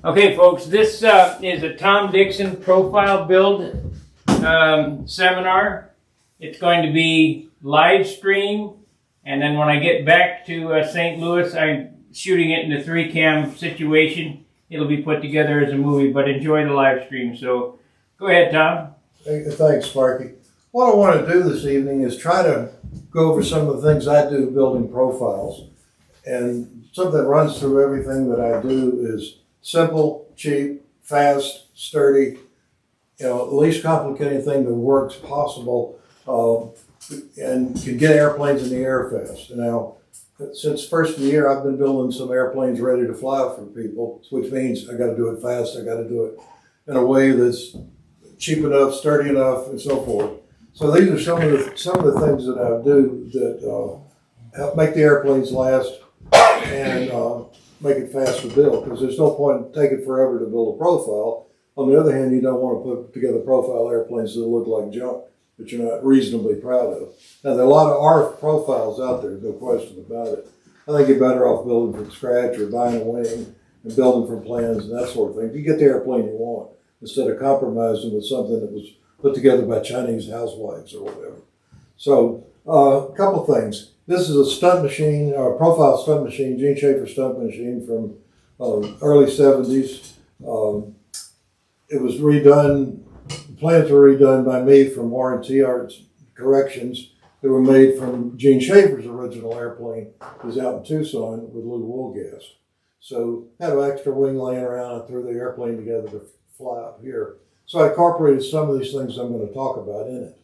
Okay, folks, this is a Tom Dixon profile build seminar. It's going to be live stream, and then when I get back to St. Louis, I'm shooting it in a 3-cam situation. It'll be put together as a movie, but enjoy the live stream. So go ahead, Tom. Thanks, Sparky. What I want to do this evening is try to go over some of the things I do building profiles. And something that runs through everything that I do is simple, cheap, fast, sturdy, least complicated thing that works possible, and can get airplanes in the air fast. Now, since first of the year, I've been building some airplanes ready to fly for people, which means I got to do it fast. I got to do it in a way that's cheap enough, sturdy enough, and so forth. So these are some of the things that I do that help make the airplanes last and make it fast to build, because there's no point in taking forever to build a profile. On the other hand, you don't want to put together profile airplanes that look like junk that you're not reasonably proud of. Now, there are a lot of ARF profiles out there, no question about it. I think you're better off building from scratch or buying a wing and building from plans and that sort of thing. You get the airplane you want instead of compromising with something that was put together by Chinese housewives or whatever. So, a couple things. This is a stunt machine, or a profile stunt machine, Gene Schaefer stunt machine from early 70s. It was redone, the plans were redone by me from Warranty Arts corrections that were made from Gene Schaefer's original airplane. It was out in Tucson with a little wool gas. So had an extra wing laying around and threw the airplane together to fly up here. So I incorporated some of these things I'm going to talk about in it.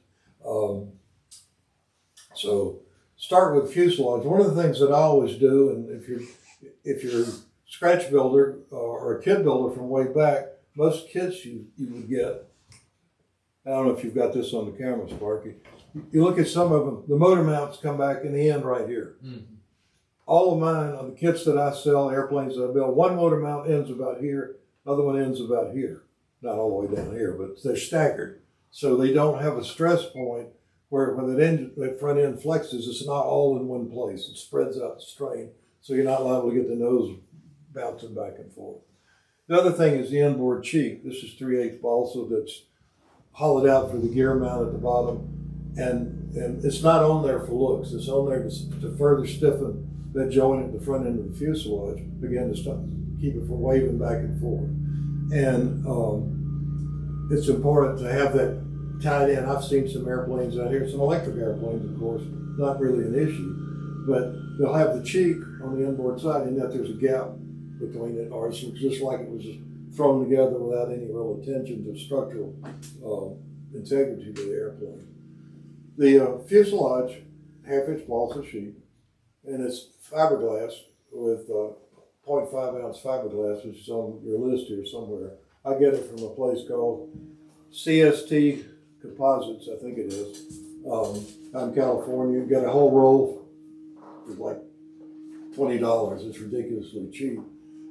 So start with fuselage. One of the things that I always do, and if you're a scratch builder or a kid builder from way back, most kits you would get, I don't know if you've got this on the camera, Sparky, you look at some of them, the motor mounts come back in the end right here. Mm-hmm. All of mine, on the kits that I sell, airplanes that I build, one motor mount ends about here, other one ends about here. Not all the way down here, but they're staggered. So they don't have a stress point where when that front end flexes, it's not all in one place. It spreads out the strain, so you're not liable to get the nose bouncing back and forth. The other thing is the inboard cheek. This is 3/8 balsa that's hollowed out for the gear mount at the bottom. And it's not on there for looks. It's on there to further stiffen that joint at the front end of the fuselage, again, to keep it from waving back and forth. And it's important to have that tied in. I've seen some airplanes out here, some electric airplanes, of course, not really an issue, but they'll have the cheek on the inboard side, and yet there's a gap between it, or it's just like it was just thrown together without any real attention to structural integrity of the airplane. The fuselage, 1/2-inch balsa sheet, and it's fiberglass with 0.5 ounce fiberglass, which is on your list here somewhere. I get it from a place called CST Composites, I think it is, out in California. You get a whole roll for like $20. It's ridiculously cheap.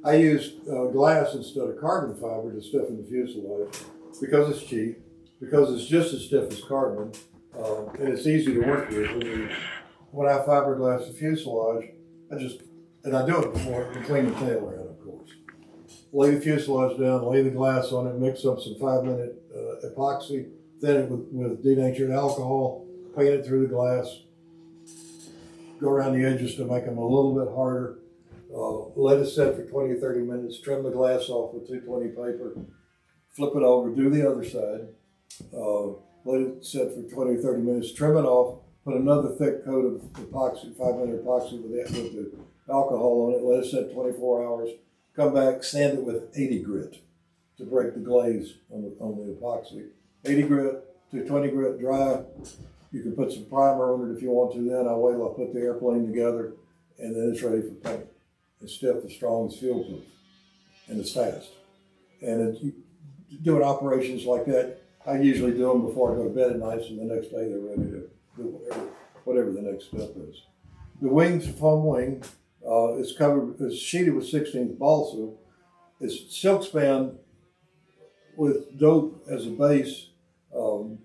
I use glass instead of carbon fiber to stiffen the fuselage because it's cheap, because it's just as stiff as carbon, and it's easy to work with. When I fiberglass the fuselage, I do it before to clean the tail around, of course. Lay the fuselage down, lay the glass on it, mix up some 5-minute epoxy, thin it with denatured alcohol, paint it through the glass, go around the edges to make them a little bit harder, let it set for 20 or 30 minutes, trim the glass off with 220 paper, flip it over, do the other side, let it set for 20 or 30 minutes, trim it off, put another thick coat of epoxy, 5-minute epoxy with the alcohol on it, let it set 24 hours, come back, sand it with 80 grit to break the glaze on the epoxy. 80 grit to 20 grit dry. You can put some primer on it if you want to then. I wait till I put the airplane together, and then it's ready for paint. It's stiff, it's strong, it's fuel proof, and it's fast. And doing operations like that, I usually do them before I go to bed at night, so the next day they're ready to do whatever the next step is. The wing's a foam wing. It's sheeted with 16th balsa. It's silk span with dope as a base on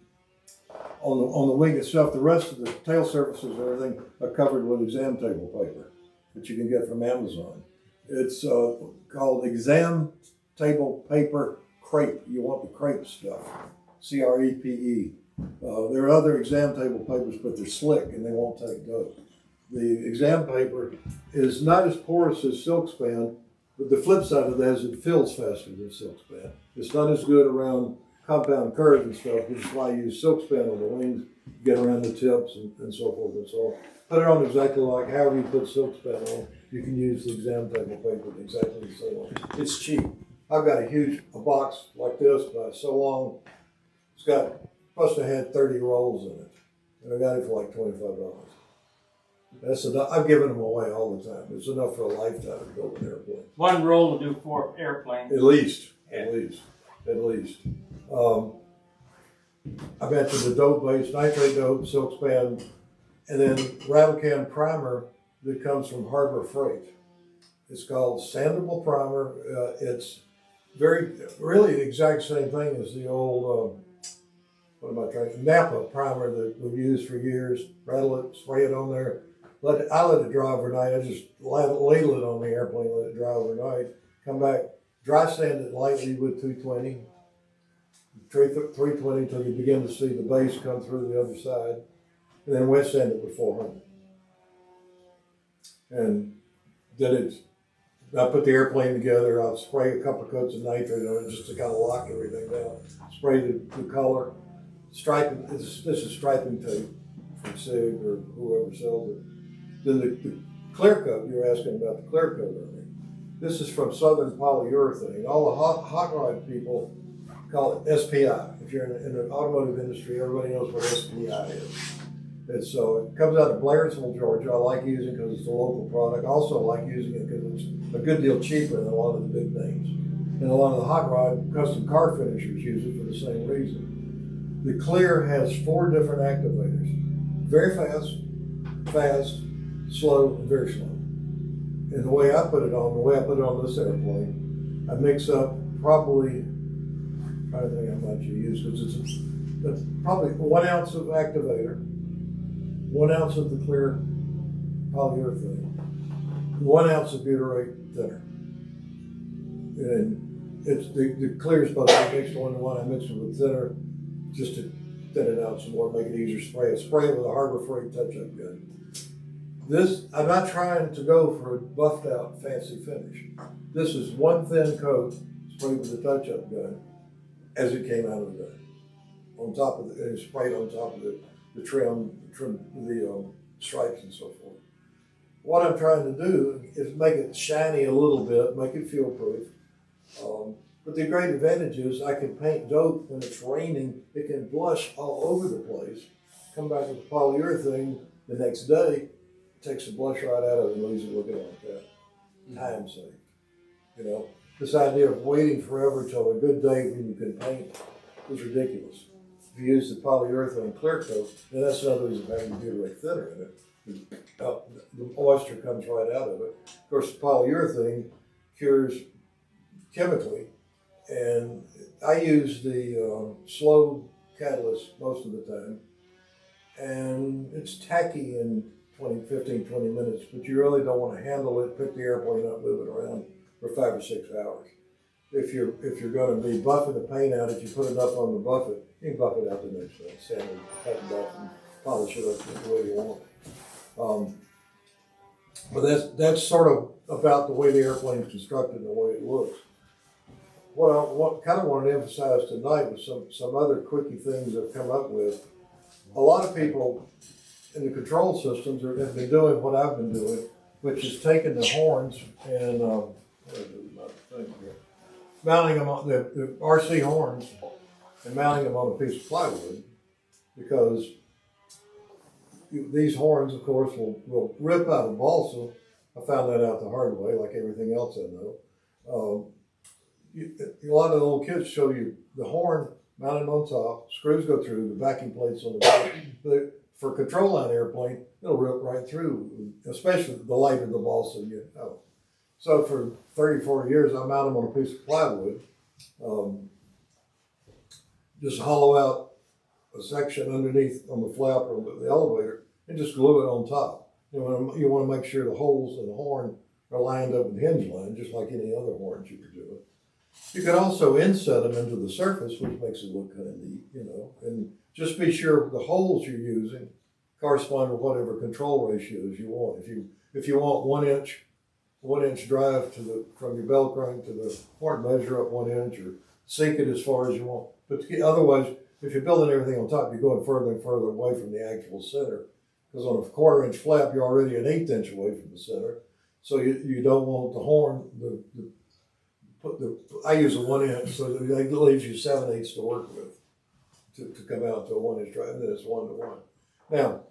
the wing itself. The rest of the tail surfaces and everything are covered with exam table paper that you can get from Amazon. It's called Exam table paper crepe. You want the crepe stuff, CREPE. There are other exam table papers, but they're slick and they won't take dough. The exam paper is not as porous as silk span, but the flip side of that is it fills faster than silk span. It's not as good around compound curves and stuff, which is why I use silk span on the wings, get around the tips and so forth and so on. Put it on exactly like however you put silk span on, you can use the exam table paper exactly the same way. It's cheap. I've got a box like this by so long. It's got, must have had 30 rolls in it. And I got it for like $25. That's enough. I've given them away all the time. It's enough for a lifetime to build an airplane. One roll will do 4 airplanes. At least. Yeah. At least. I mentioned the dope base, nitrate dope, silk span, and then rattle can primer that comes from Harbor Freight. It's called sandable primer. It's really the exact same thing as the old, Napa primer that we've used for years. Rattle it, spray it on there. I let it dry overnight. I just ladle it on the airplane, let it dry overnight. Come back, dry sand it lightly with 220. 320 until you begin to see the base come through the other side. And then wet sand it with 400. And then I put the airplane together. I'll spray a couple of coats of nitrate on it just to kind of lock everything down. Spray the color. Striping, this is striping tape from SIG or whoever sells it. Then the clear coat, you're asking about the clear coat on it. This is from Southern Polyurethane. All the hot rod people call it SPI. If you're in the automotive industry, everybody knows what SPI is. And so it comes out of Blairsville, Georgia. I like using it because it's a local product. I also like using it because it's a good deal cheaper than a lot of the big names. And a lot of the hot rod custom car finishers use it for the same reason. The clear has 4 different activators. Very fast, slow, and very slow. And the way I put it on this airplane, I mix up probably, I don't think how much you use, because it's probably 1 ounce of activator, 1 ounce of the clear polyurethane, 1 ounce of butyrate thinner. And it's the clear is supposed to be mixed 1-to-1. I mix it with thinner just to thin it out some more, make it easier to spray it. Spray it with a Harbor Freight touch-up gun. I'm not trying to go for a buffed out fancy finish. This is 1 thin coat sprayed with a touch-up gun as it came out of the gun. On top of it, sprayed on top of the trim, the stripes and so forth. What I'm trying to do is make it shiny a little bit, make it feel proof. But the great advantage is I can paint dope when it's raining. It can blush all over the place. Come back with the polyurethane the next day, takes the blush right out of it and leaves it looking like that. Time saved. You know, this idea of waiting forever till a good day when you can paint is ridiculous. If you use the polyurethane clear coat, then that's another reason having butyrate thinner in it. The moisture comes right out of it. Of course, the polyurethane cures chemically, and I use the slow catalyst most of the time, and it's tacky in 15, 20 minutes, but you really don't want to handle it, pick the airplane up, move it around for 5 or 6 hours. If you're going to be buffing the paint out, if you put enough on the buff it, you can buff it out the next day, sand it, cut it off, and polish it up the way you want. But that's sort of about the way the airplane is constructed and the way it looks. What I kind of wanted to emphasize tonight was some other quickie things I've come up with. A lot of people in the control systems have been doing what I've been doing, which is taking the horns and mounting them on the RC horns and mounting them on a piece of plywood, because these horns, of course, will rip out of balsa. I found that out the hard way, like everything else I know. A lot of the old kids show you the horn mounted on top, screws go through, the backing plates on the back. But for a control line airplane, it'll rip right through, especially the lighter the balsa you know. So for 30, 40 years, I mount them on a piece of plywood, just hollow out a section underneath on the flap or the elevator, and just glue it on top. You want to make sure the holes in the horn are lined up with hinge line, just like any other horns you could do it. You can also inset them into the surface, which makes it look kind of neat, you know, and just be sure the holes you're using correspond with whatever control ratios you want. If you want 1 inch drive from your bell crank to the horn, measure up 1 inch or sink it as far as you want. But otherwise, if you're building everything on top, you're going further and further away from the actual center. Because on a 1/4 inch flap, you're already an 1/8 inch away from the center. So you don't want the horn, I use a 1 inch, so that leaves you 7/8 to work with to come out to a 1 inch drive, and then it's 1 to 1. Now,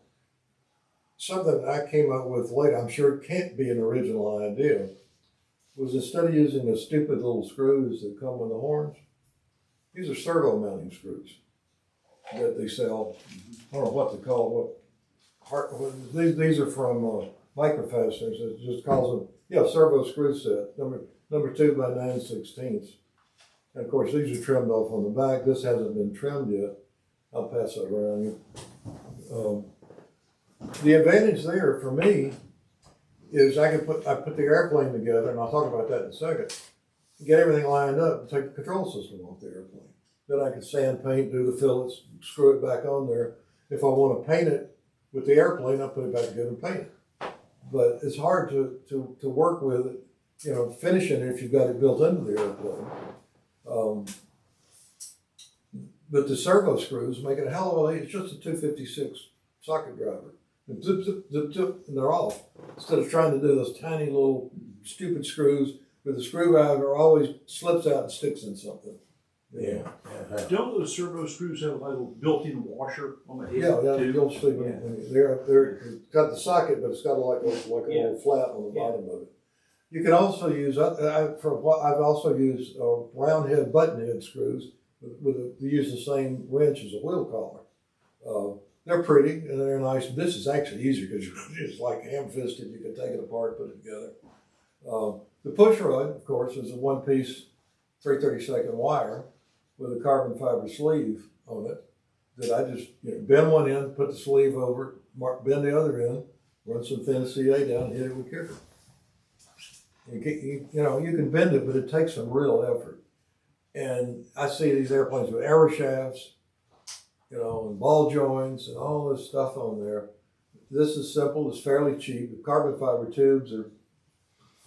something I came up with later, I'm sure it can't be an original idea, was instead of using the stupid little screws that come with the horns, these are servo mounting screws that they sell. I don't know what to call it. These are from Microfasteners. It just calls them, servo screw set, number 2 by 9/16. And of course, these are trimmed off on the back. This hasn't been trimmed yet. I'll pass that around. The advantage there for me is I put the airplane together, and I'll talk about that in a second. Get everything lined up and take the control system off the airplane. Then I can sand, paint, do the fillets, screw it back on there. If I want to paint it with the airplane, I'll put it back together and paint it. But it's hard to work with it, you know, finishing it if you've got it built into the airplane. But the servo screws make it a hell of a lot. It's just a 256 socket driver. And zip, zip, zip, zip, and they're off. Instead of trying to do those tiny little stupid screws where the screwdriver always slips out and sticks in something. Yeah. Don't those servo screws have a little built-in washer on the head? Yeah, too? you'll see. It's got the socket, but it's got like a little flat on the bottom of it. You can also use, I've also used round head button head screws. They use the same wrench as a wheel collar. They're pretty and they're nice. This is actually easier because it's like ham-fisted. You can take it apart, put it together. The push rod, of course, is a one-piece 3/32 wire with a carbon fiber sleeve on it that I just bend one end, put the sleeve over, bend the other end, run some thin CA down, hit it with kicker. You can bend it, but it takes some real effort. And I see these airplanes with arrow shafts, and ball joints and all this stuff on there. This is simple. It's fairly cheap. The carbon fiber tubes are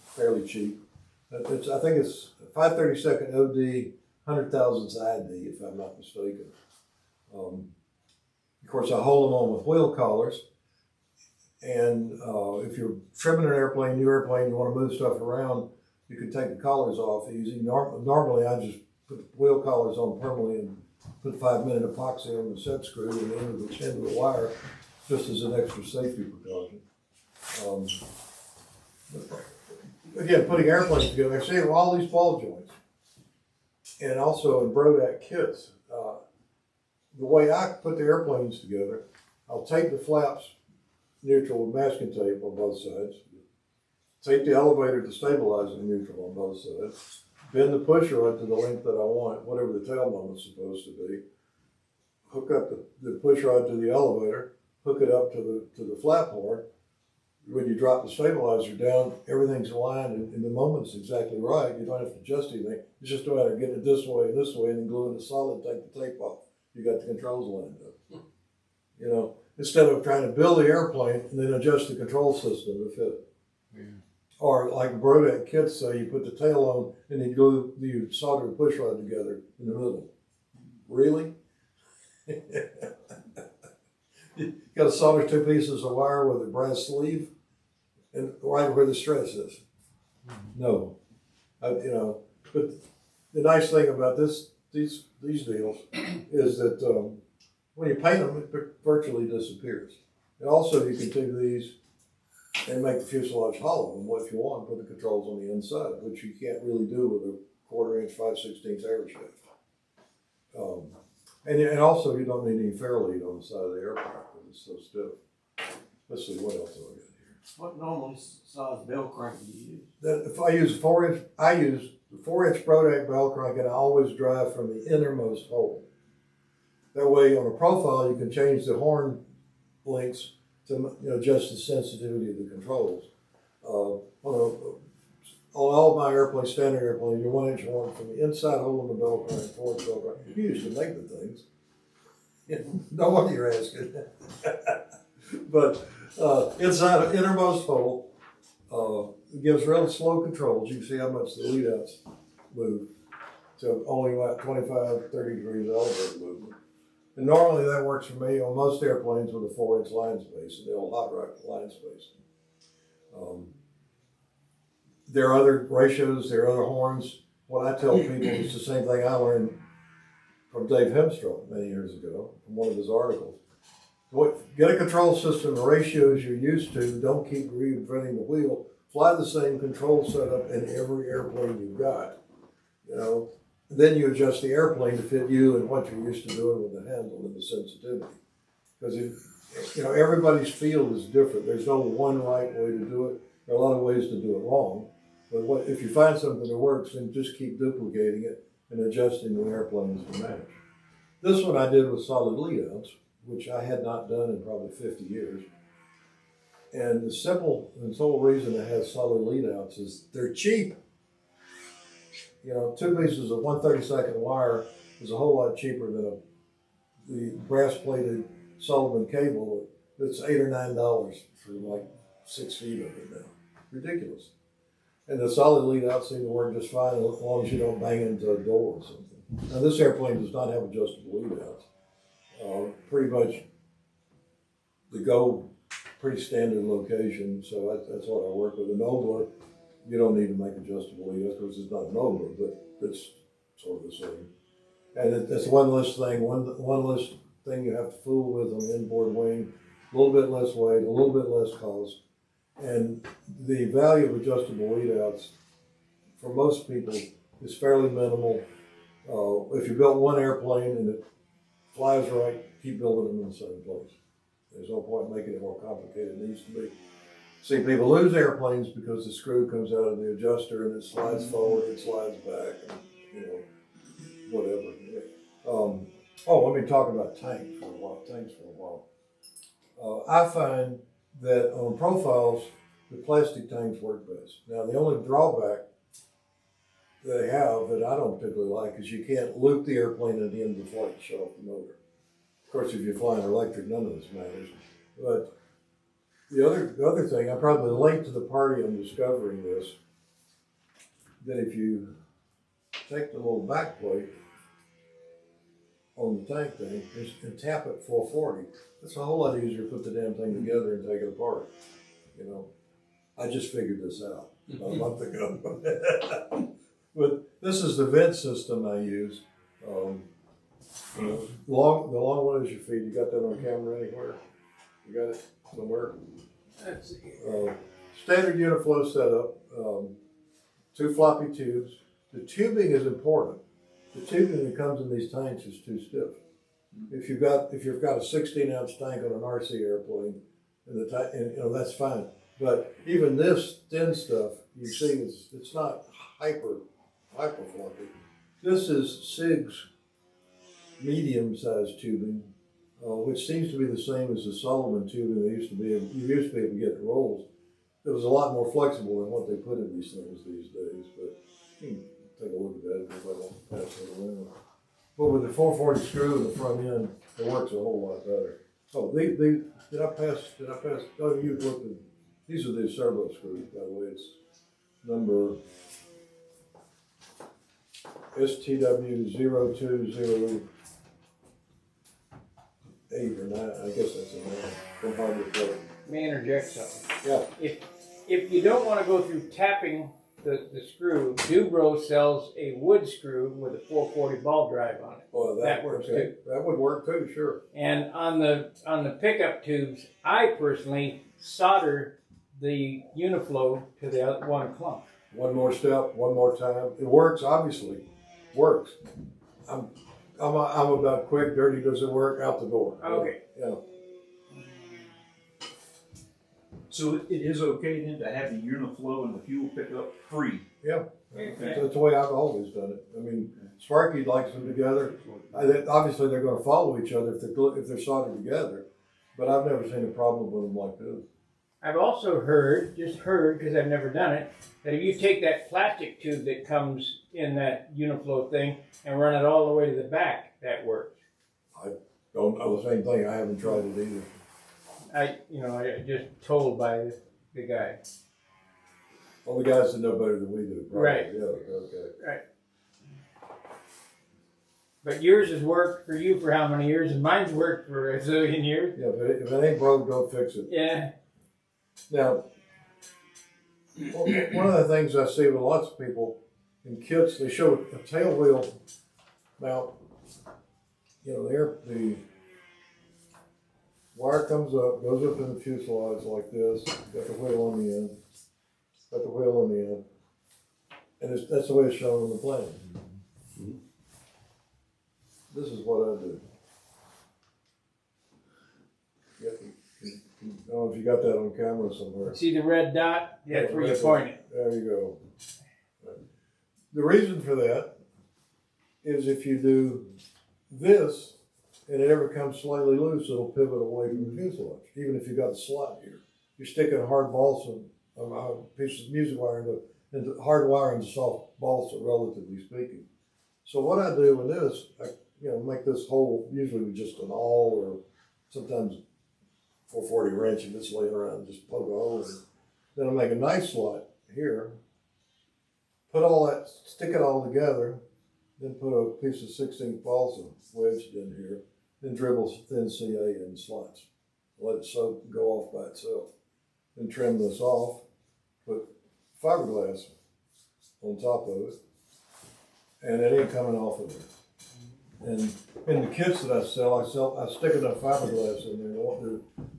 fairly cheap. I think it's 5/32 OD, 100 thousandths ID, if I'm not mistaken. Of course, I hold them on with wheel collars. And if you're trimming an airplane, new airplane, you want to move stuff around, you can take the collars off easy. Normally, I just put the wheel collars on permanently and put 5-minute epoxy on the set screw and the end of the wire, just as an extra safety precaution. Again, putting airplanes together, I see all these ball joints, and also in Brodak kits. The way I put the airplanes together, I'll tape the flaps neutral with masking tape on both sides, tape the elevator to stabilize it neutral on both sides, bend the push rod to the length that I want, whatever the tail moment's supposed to be, hook up the push rod to the elevator, hook it up to the flap horn. When you drop the stabilizer down, everything's aligned and the moment's exactly right. You don't have to adjust anything. It's just a matter of getting it this way, and then gluing it solid, take the tape off. You got the controls lined up. Instead of trying to build the airplane and then adjust the control system to fit. Yeah. Or like Brodak kits say, you put the tail on and then you solder the push rod together in the middle. Really? You got to solder 2 pieces of wire with a brass sleeve and right where the stress is. No. But the nice thing about these deals is that when you paint them, it virtually disappears. And also, you can take these and make the fuselage hollow. And if you want, put the controls on the inside, which you can't really do with a 1/4 inch 5/16 arrow shaft. And also, you don't need any fairlead on the side of the aircraft because it's so stiff. Let's see, what else do I got here? What normal size bell crank do you use? If I use 4-inch, I use the 4-inch Brodak bell crank, and I always drive from the innermost hole. That way, on a profile, you can change the horn lengths to adjust the sensitivity of the controls. On all my my airplane, standard airplane, your 1 inch horn from the inside hole in the bell crank towards the bell crank. You used to make the things. No wonder you're asking. But inside an innermost hole, it gives real slow controls. You can see how much the lead outs move. So only about 25, 30 degrees elevator movement. And normally that works for me on most airplanes with a 4-inch line space, and they'll hot rock line space. There are other ratios, there are other horns. What I tell people is the same thing I learned from Dave Hemstrom many years ago, from one of his articles. Get a control system, the ratios you're used to, don't keep reinventing the wheel. Fly the same control setup in every airplane you've got. You know, then you adjust the airplane to fit you and what you're used to doing with the handle and the sensitivity. Because you know, everybody's field is different. There's no one right way to do it. There are a lot of ways to do it wrong. But if you find something that works, then just keep duplicating it and adjusting the airplanes to match. This one I did with solid lead outs, which I had not done in probably 50 years. And the sole reason it has solid lead outs is they're cheap. You know, 2 pieces of 1/32 wire is a whole lot cheaper than the brass plated Sullivan cable that's $8 or $9 for like 6 feet of it now. Ridiculous. And the solid lead outs seem to work just fine as long as you don't bang into a door or something. Now this airplane does not have adjustable lead outs. Pretty much they go pretty standard location, so that's what I work with. An Nobler, you don't need to make adjustable lead outs because it's not an Nobler, but it's sort of the same. And that's one less thing, one less thing you have to fool with on the inboard wing. A little bit less weight, a little bit less cost. And the value of adjustable lead outs for most people is fairly minimal. If you built one airplane and it flies right, keep building them in the same place. There's no point making it more complicated than it needs to be. See, people lose airplanes because the screw comes out of the adjuster and it slides forward, it slides back, and, you know, whatever. Let me talk about tanks for a while. I find that on profiles, the plastic tanks work best. Now, the only drawback they have that I don't particularly like is you can't loop the airplane at the end of the flight to shut off the motor. Of course, if you're flying electric, none of this matters. But the other thing, I'm probably late to the party on discovering this, that if you take the little back plate on the tank thing and tap it 440, it's a whole lot easier to put the damn thing together and take it apart. You know, I just figured this out about a month ago. But this is the vent system I use. The long one is your feet. You got that on camera anywhere? You got it somewhere? Let's see. Standard uniflow setup. 2 floppy tubes. The tubing is important. The tubing that comes in these tanks is too stiff. If you've got a 16-ounce tank on an RC airplane, and that's fine. But even this thin stuff, you see, it's not hyper floppy. This is SIG's medium-sized tubing, which seems to be the same as the Sullivan tubing you used to be able to get in rolls. It was a lot more flexible than what they put in these things these days. But you can take a look at that if I don't pass it around. But with the 440 screw in the front end, it works a whole lot better. Oh, did I pass? Oh, you looked at. These are the servo screws, by the way. It's number STW0208 or 9. I guess that's a 9. From Harvard Plate. Let me interject something. Yeah. If you don't want to go through tapping the screw, Dubro sells a wood screw with a 440 ball drive on it. Well, that works too. That would work too, sure. And on the pickup tubes, I personally solder the Uniflow to the other one clump. One more step, one more time. It works, obviously. Works. I'm about quick, dirty, does it work? Out the door. Okay. Yeah. So it is okay then to have the Uniflow and the fuel pickup free? Yeah. Okay. That's the way I've always done it. I mean, Sparky likes them together. Obviously, they're going to follow each other if they're soldered together. But I've never seen a problem with them like this. I've also heard, just heard, because I've never done it, that if you take that plastic tube that comes in that Uniflow thing and run it all the way to the back, that works. Don't know the same thing. I haven't tried it either. I just told by the guy. Well, the guys that know better than we do. Probably. Right. Yeah, okay. Right. But yours has worked for you for how many years? And mine's worked for a zillion years. Yeah, but if it ain't broke, don't fix it. Yeah. Now, one of the things I see with lots of people in kits, they show a tail wheel. Now, the wire comes up, goes up in the fuselage like this, got the wheel on the end, and that's the way it's shown on the plane. Mm-hmm. This is what I do. I don't know if you got that on camera somewhere. See the red dot? That's where you point it. There you go. The reason for that is if you do this and it ever comes slightly loose, it'll pivot away from the fuselage. Even if you got a slot here, you're sticking a hard balsa, a piece of music wire into hard wire into soft balsa, relatively speaking. So what I do with this, I make this hole usually with just an awl or sometimes 440 wrench if it's laying around, just poke a hole in it. Then I make a knife slot here, stick it all together, then put a piece of 16th balsa wedged in here, then dribble thin CA in slots. Let it go off by itself. Then trim this off, put fiberglass on top of it, and it ain't coming off of it. And in the kits that I sell, I stick enough fiberglass in there. I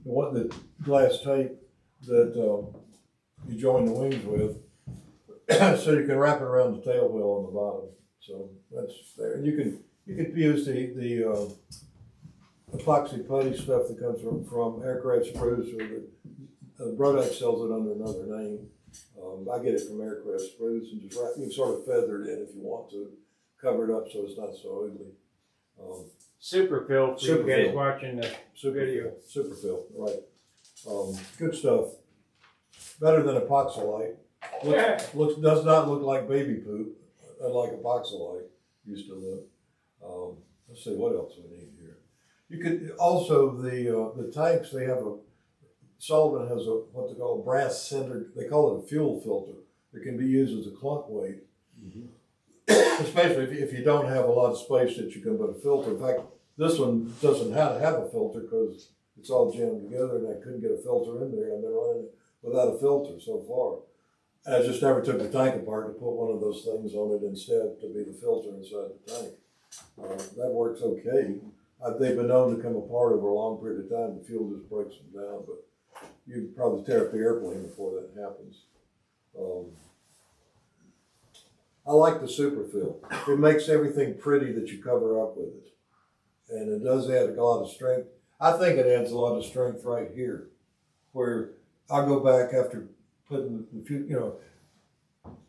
want the glass tape that you join the wings with, so you can wrap it around the tail wheel on the bottom. So that's there. And you can use the epoxy putty stuff that comes from Aircraft Spruce, or the Brodex sells it under another name. I get it from Aircraft Spruce, and just you can sort of feather it in if you want to, cover it up so it's not so ugly. Superfill for you guys watching the video. Superfill, right. Good stuff. Better than epoxylite. Does not look like baby poop, like epoxylite used to look. Let's see what else we need here. You could also the tanks. They have Sullivan has what they call a brass centered. They call it a fuel filter. It can be used as a clunk weight. Mm-hmm. Especially if you don't have a lot of space that you can put a filter. In fact, this one doesn't have a filter because it's all jammed together, and I couldn't get a filter in there. I've been running it without a filter so far. I just never took the tank apart to put one of those things on it instead to be the filter inside the tank. That works okay. They've been known to come apart over a long period of time. The fuel just breaks them down, but you'd probably tear up the airplane before that happens. I like the superfill. It makes everything pretty that you cover up with it. And it does add a lot of strength. I think it adds a lot of strength right here, where I'll go back after putting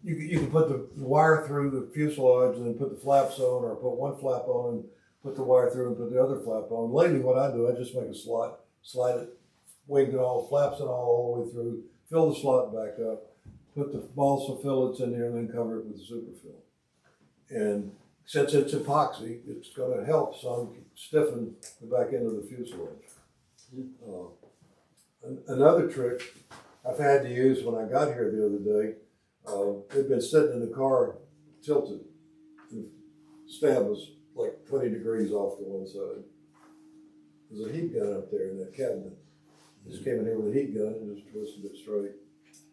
you can put the wire through the fuselage and then put the flaps on, or put one flap on and put the wire through and put the other flap on. Lately what I do, I just make a slot, slide it, wing it all, flaps it all the way through, fill the slot back up, put the balsa fillets in there, and then cover it with the superfill. And since it's epoxy, it's going to help some stiffen the back end of the fuselage. Another trick I've had to use when I got here the other day, it'd been sitting in the car tilted. The stab was like 20 degrees off to one side. There's a heat gun up there in that cabinet. Just came in here with a heat gun and just twisted it straight.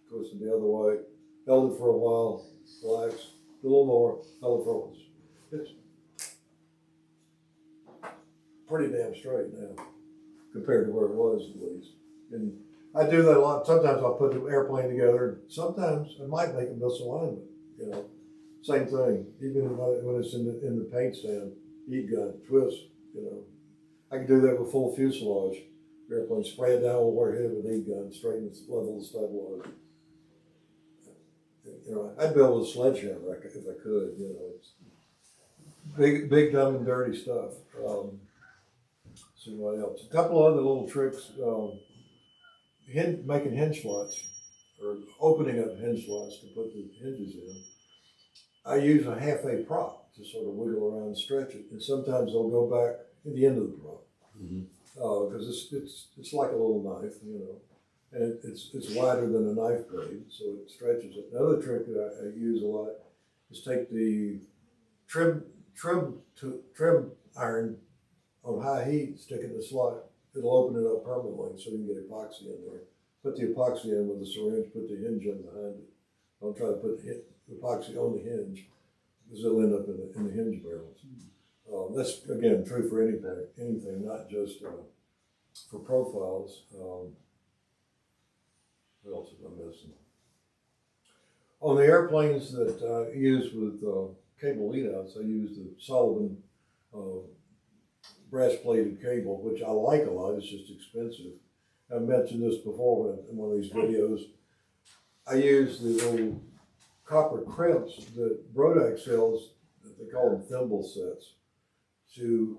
Twisted the other way, held it for a while, relaxed, a little more, held it for a while. It's pretty damn straight now, compared to where it was at least. And I do that a lot. Sometimes I'll put the airplane together. Sometimes I might make a misalignment, Same thing, even when it's in the paint stand, heat gun, twist, I can do that with full fuselage. Airplane, spray it down over hit it with heat gun, straighten the level of stabilizer. I'd build a sledgehammer if I could. It's big, dumb, and dirty stuff. See what else? A couple other little tricks. making hinge slots or opening up hinge slots to put the hinges in, I use a half a prop to sort of wiggle around and stretch it. And sometimes they'll go back at the end of the prop. Because it's like a little knife, you know, and it's wider than a knife blade, so it stretches it. Another trick that I use a lot is take the trim iron on high heat, stick it in the slot. It'll open it up permanently, so you can get epoxy in there. Put the epoxy in with a syringe. Put the hinge in behind it. Don't try to put the epoxy on the hinge, because it'll end up in the hinge barrels. That's again true for anything, not just for profiles. What else am I missing? On the airplanes that I use with cable leadouts, I use the Sullivan brass-plated cable, which I like a lot. It's just expensive. I mentioned this before in one of these videos. I use the little copper crimps that Brodak sells. They call them thimble sets. To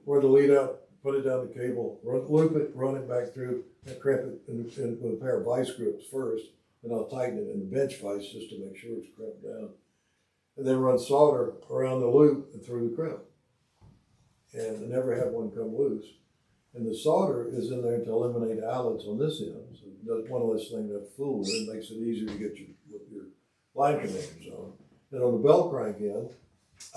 run the lead out, put it down the cable, loop it, run it back through, and crimp it with a pair of vice grips first, and I'll tighten it in the bench vise just to make sure it's crimped down. And then run solder around the loop and through the crimp. And I never have one come loose. And the solder is in there to eliminate eyelets on this end. So that's one less thing to fool with. It makes it easier to get your line connectors on. And on the bell crank end,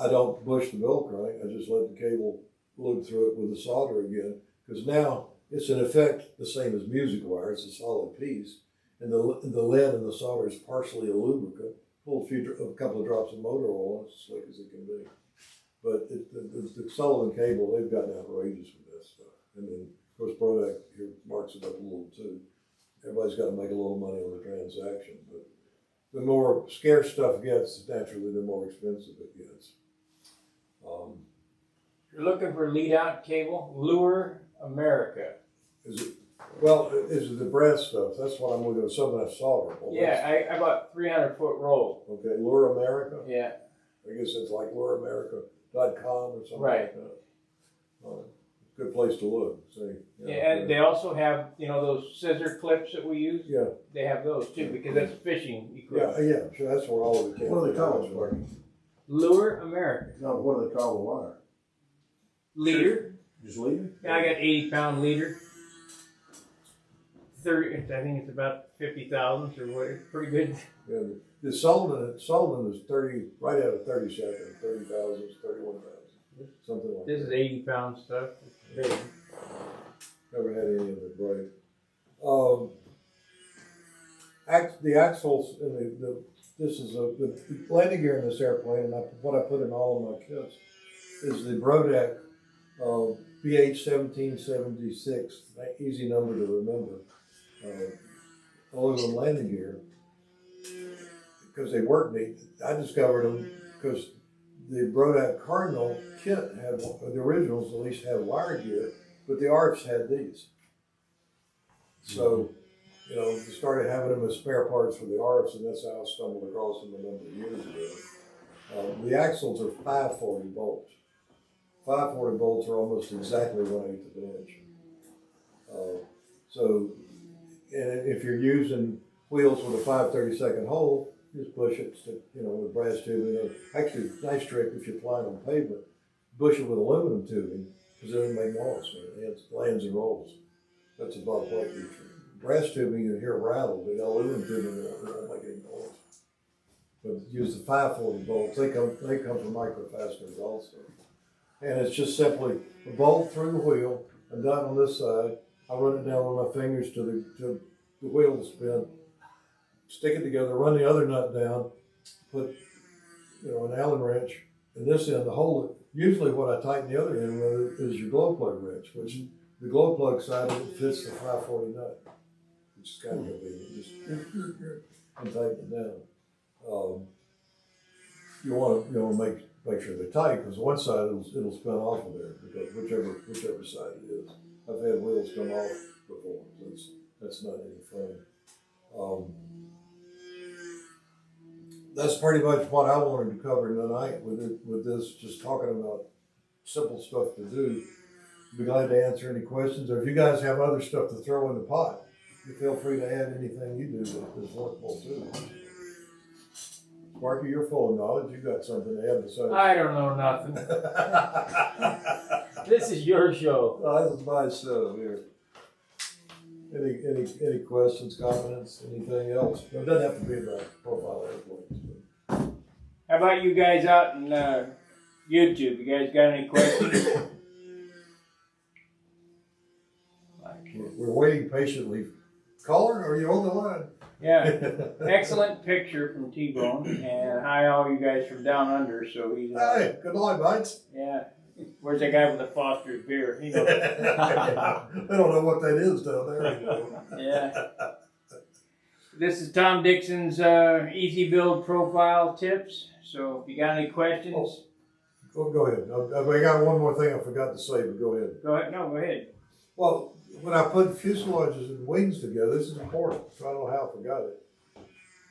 I don't bush the bell crank. I just let the cable loop through it with the solder again. Because now it's in effect the same as music wire. It's a solid piece. And the lead in the solder is partially a lubricant. Pull a couple of drops of motor oil, it's as slick as it can be. But the Sullivan cable, they've gotten outrageous with that stuff. And then, of course, Brodak here marks it up a little too. Everybody's got to make a little money on the transaction. But the more scarce stuff gets, naturally, the more expensive it gets. You're looking for lead out cable, Lure America. Is it the brass stuff? That's what I'm looking at. Some of that solder. Yeah, I bought 300-foot roll. Okay, Lure America? Yeah. I guess it's like lureamerica.com or something like that. Good place to look. See, yeah, and they also have, those scissor clips that we use. Yeah. They have those too, because that's fishing equipment. Yeah, sure. That's where all of the What do they call it, Sparky? Lure America. No, what do they call the wire? Leader. Just leader? Yeah, I got 80-pound leader. 30. I think it's about 50 thousandths or what. It's pretty good. Yeah, the Sullivan is 30, right out of 30 seconds, 30 thousandths, 31 thousandths, something like This that. is 80-pound stuff. It's big. Never had any of it break. The axles and the landing gear in this airplane, and what I put in all of my kits is the Brodak BH 1776, easy number to remember. Aluminum landing gear, because they work neat. I discovered them because the Brodak Cardinal kit had, the originals at least had wire gear, but the ARFs had these. So, we started having them as spare parts for the ARFs, and that's how I stumbled across them a number of years ago. The axles are 540 bolts. 540 bolts are almost exactly 1/8 of an inch. And if you're using wheels with a 5/32 hole, just push it, with brass tubing. Actually, nice trick if you're flying on pavement, bush it with aluminum tubing, because it doesn't make noise when it lands and rolls. That's a ball plate feature. Brass tubing, you hear rattle, but aluminum tubing, it won't make any noise. But use the 540 bolts. They come from microfasteners also. And it's just simply a bolt through the wheel, a nut on this side. I run it down with my fingers to the wheel to spin. Stick it together, run the other nut down, put an Allen wrench in this end to hold it. Usually what I tighten the other end with is your glow plug wrench, which the glow plug side of it fits the 540 nut, which is kind of convenient. Just and tighten it down. You want to make sure they're tight, because one side it'll spin off of there, because whichever side it is. I've had wheels come off before, so that's not any fun. That's pretty much what I wanted to cover tonight with this, just talking about simple stuff to do. Be glad to answer any questions, or if you guys have other stuff to throw in the pot, feel free to add anything you do that's workable too. Sparky, you're full of knowledge. You got something to add besides. I don't know nothing. This is your show. Oh, this is my show here. Any questions, comments, anything else? It doesn't have to be about profile airplanes. How about you guys out in YouTube? You guys got any questions? We're waiting patiently. Caller, are you on the line? Yeah, excellent picture from T-Bone, and hi all you guys from down under. So he's Hey, good night, mates. yeah. Where's that guy with the Foster's beer? He knows. I don't know what that is down there. Yeah. This is Tom Dixon's easy build profile tips. So if you got any questions, Go ahead. I got one more thing I forgot to say, but go ahead. go ahead. No, go ahead. Well, when I put fuselages and wings together, this is important, so I don't know how I forgot it.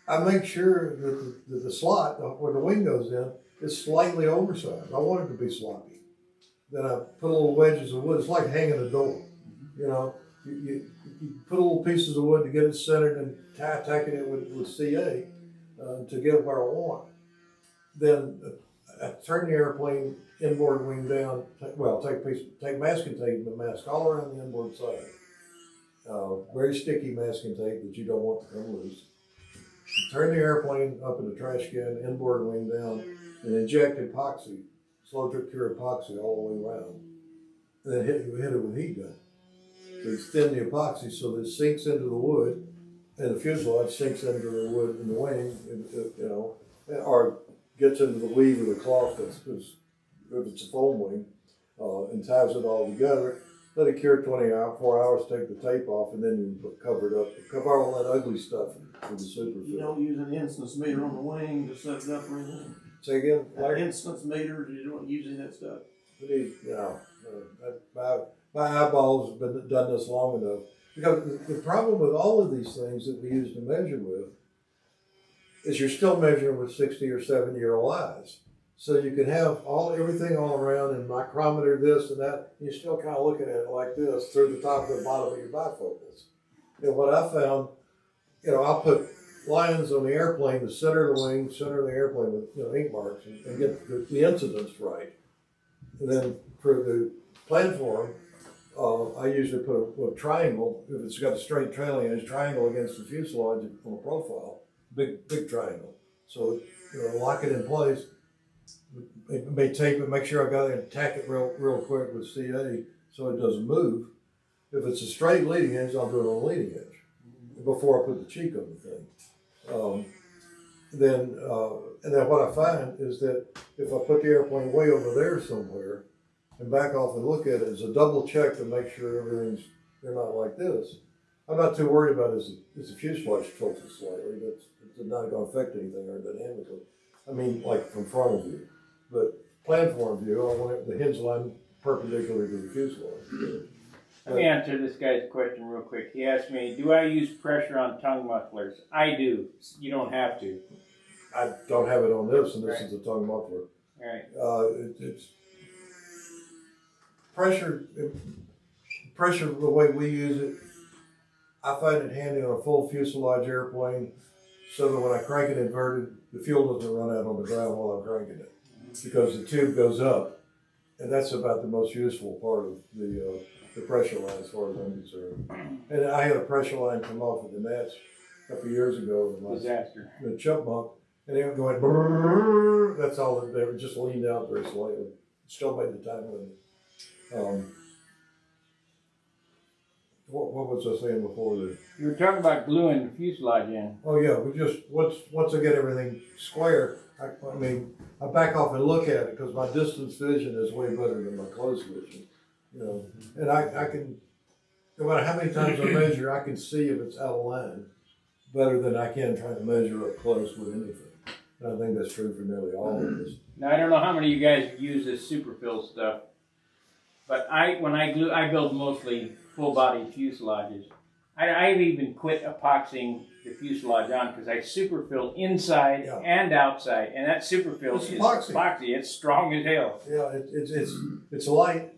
I make sure that the slot where the wing goes in is slightly oversized. I want it to be sloppy. Then I put little wedges of wood. It's like hanging a door. You know, you put little pieces of wood to get it centered and tacking it with CA to get it where I want. Then I turn the airplane inboard wing down. Take masking tape and mask all around the inboard side. Very sticky masking tape that you don't want to come loose. You turn the airplane up in the trash can, inboard wing down, and inject epoxy, slow drip cure epoxy all the way around. And then hit it with heat gun. So extend the epoxy so that it sinks into the wood, and the fuselage sinks into the wood in the wing, or gets into the weave of the cloth if it's a foam wing, and ties it all together. Let it cure 4 hours, take the tape off, and then you cover it up. Cover all that ugly stuff with the super You don't use an instance meter on the wing to set it up or anything? Say again? Instance meters, you don't use any of that stuff? My eyeballs have been done this long enough. Because the problem with all of these things that we use to measure with is you're still measuring with 60 or 70-year-old eyes. So you can have everything all around and micrometer this and that, and you're still kind of looking at it like this through the top and the bottom of your bifocals. And what I found, I'll put lines on the airplane, the center of the wing, center of the airplane with ink marks and get the incidence right. And then for the platform, I usually put a triangle, if it's got a straight trailing edge, triangle against the fuselage on a profile, big triangle. So lock it in place. May tape it, make sure I got it and tack it real quick with CA so it doesn't move. If it's a straight leading edge, I'll do it on the leading edge before I put the cheek on the thing. And then what I find is that if I put the airplane way over there somewhere and back off and look at it, it's a double check to make sure they're not like this. I'm not too worried about is the fuselage tilted slightly. That's not going to affect anything aerodynamically. I mean, like from frontal view. But platform view, I want the hinge line perpendicular to the fuselage. Let me answer this guy's question real quick. He asked me, do I use pressure on tongue mufflers? I do. You don't have to. I don't have it on this, and this Right. is a tongue muffler. Right. It's pressure. Pressure, the way we use it, I find it handy on a full fuselage airplane, so that when I crank it inverted, the fuel doesn't run out on the ground while I'm cranking it, because the tube goes up, and that's about the most useful part of the pressure line as far as I'm concerned. And I had a pressure line come off of the Nats a couple of years ago. Disaster. The chipmunk, and they were going brrrr, that's all they were, just leaned out very slightly. Still made the time limit. What was I saying before this? You were talking about gluing the fuselage in. Oh yeah, we just once I get everything square, I back off and look at it because my distance vision is way better than my close vision. And I can, no matter how many times I measure, I can see if it's out of line better than I can trying to measure up close with anything. And I think that's true for nearly all of us. Now, I don't know how many of you guys use this superfill stuff, but when I glue, I build mostly full-body fuselages. I've even quit epoxying the fuselage on because I superfill inside and outside, and that superfill is epoxy. It's strong as hell. Yeah, it's light,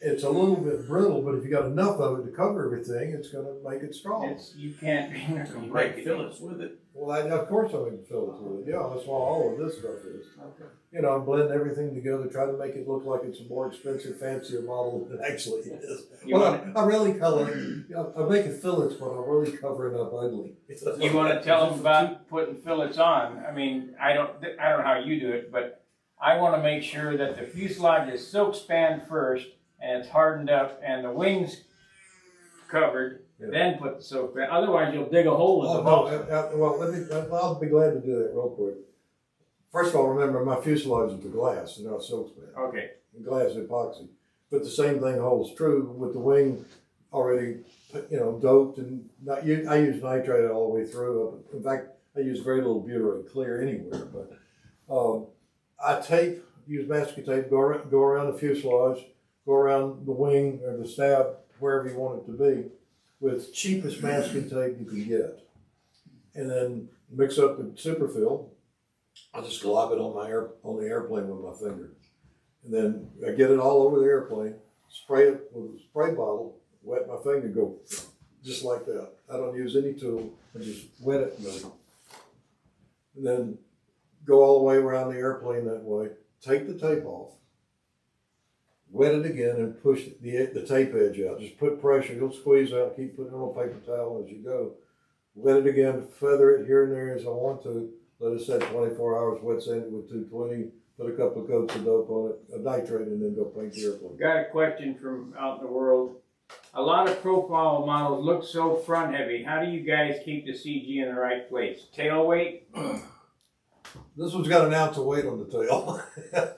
it's a little bit brittle, but if you got enough of it to cover everything, it's going to make it strong. You can't You break break it. fillets with it. Well, of course I make fillets with it. Yeah, that's why all of this stuff is. Okay. You know, I blend everything together, try to make it look like it's a more expensive, fancier model than it actually is. You Well, want I really color it. I'm making fillets, but I'm really covering up ugly. You want to tell them about putting fillets on? I mean, I don't know how you do it, but I want to make sure that the fuselage is silk spanned first, and it's hardened up, and the wings covered. Yeah. Then put the silk span. Otherwise, you'll dig a hole in Oh, the no, well, I'll be glad to do that real quick. First of all, remember my fuselage is the glass, and not silk span. Okay. Glass epoxy. But the same thing holds true with the wing already, you know, doped and I use nitrate all the way through. In fact, I use very little butyrate clear anywhere. But I use masking tape, go around the fuselage, go around the wing or the stab, wherever you want it to be, with cheapest masking tape you can get. And then mix up the superfill. I just glob it on the airplane with my finger. And then I get it all over the airplane, spray it with a spray bottle, wet my finger, go just like that. I don't use any tool, I just wet it and go. And then go all the way around the airplane that way, take the tape off, wet it again and push the tape edge out. Just put pressure, you'll squeeze out, keep putting it on a paper towel as you go. Wet it again, feather it here and there as I want to. Let it set 24 hours, wet sand it with 220, put a couple of coats of dope on it, a nitrate, and then go paint the airplane. Got a question from out in the world. A lot of profile models look so front heavy. How do you guys keep the CG in the right place? Tail weight? This one's got an ounce of weight on the tail. I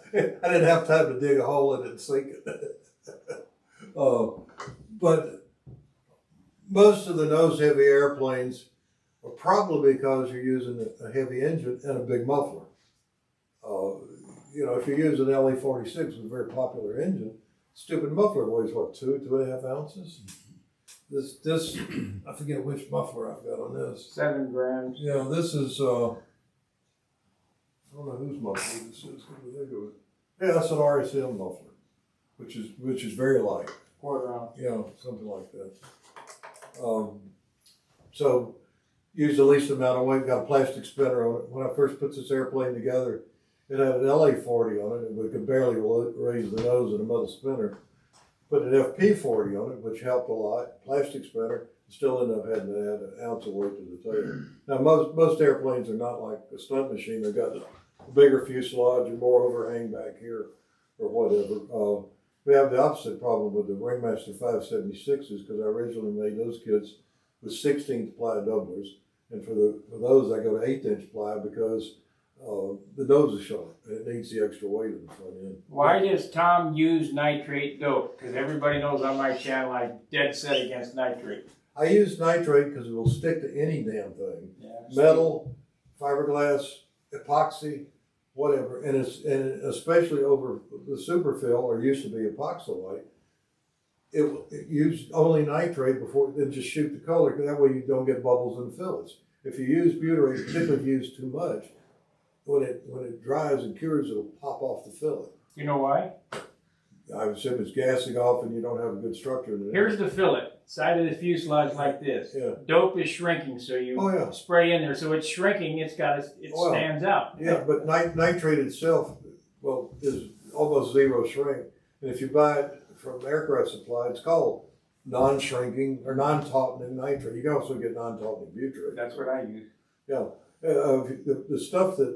didn't have time to dig a hole in it and sink it. But most of the nose heavy airplanes are probably because you're using a heavy engine and a big muffler. You know, if you use an LE-46 with a very popular engine, stupid muffler weighs what, 2.5 ounces? This, I forget which muffler I've got on this. 7 grams. Yeah, this is, I don't know whose muffler this is. Yeah, that's an RSM muffler, which is very light. Quarter ounce. Yeah, something like that. So use the least amount of weight. Got a plastic spinner on it. When I first put this airplane together, it had an LA-40 on it, and we could barely raise the nose in a metal spinner. Put an FP-40 on it, which helped a lot. Plastic spinner, still ended up having to add an ounce of weight to the tail. Now, most airplanes are not like a stunt machine. They've got a bigger fuselage and more overhang back here or whatever. We have the opposite problem with the Ringmaster 576s because I originally made those kits with 16th ply doublers. And for those, I go to 8-inch ply because the nose is short and it needs the extra weight in the front end. Why does Tom use nitrate dope? Because everybody knows on my channel I'm dead set against nitrate. I use nitrate because it will stick to any damn thing. Yeah. Metal, fiberglass, epoxy, whatever. And especially over the superfill, or used to be epoxylite, it used only nitrate before, then just shoot the color. That way you don't get bubbles in the fillets. If you use butyrate, particularly if you use too much, when it dries and cures, it'll pop off the fillet. You know why? I would assume it's gassing off and you don't have a good structure in it. Here's the fillet. Side of the fuselage like this. Yeah. Dope is shrinking, so you spray in there. So it's shrinking, it stands out. Yeah, but nitrate itself, well, is almost zero shrink. And if you buy it from Aircraft Supply, it's called non-shrinking or non-tautening nitrate. You can also get non-tautening butyrate. That's what I use. Yeah. The stuff that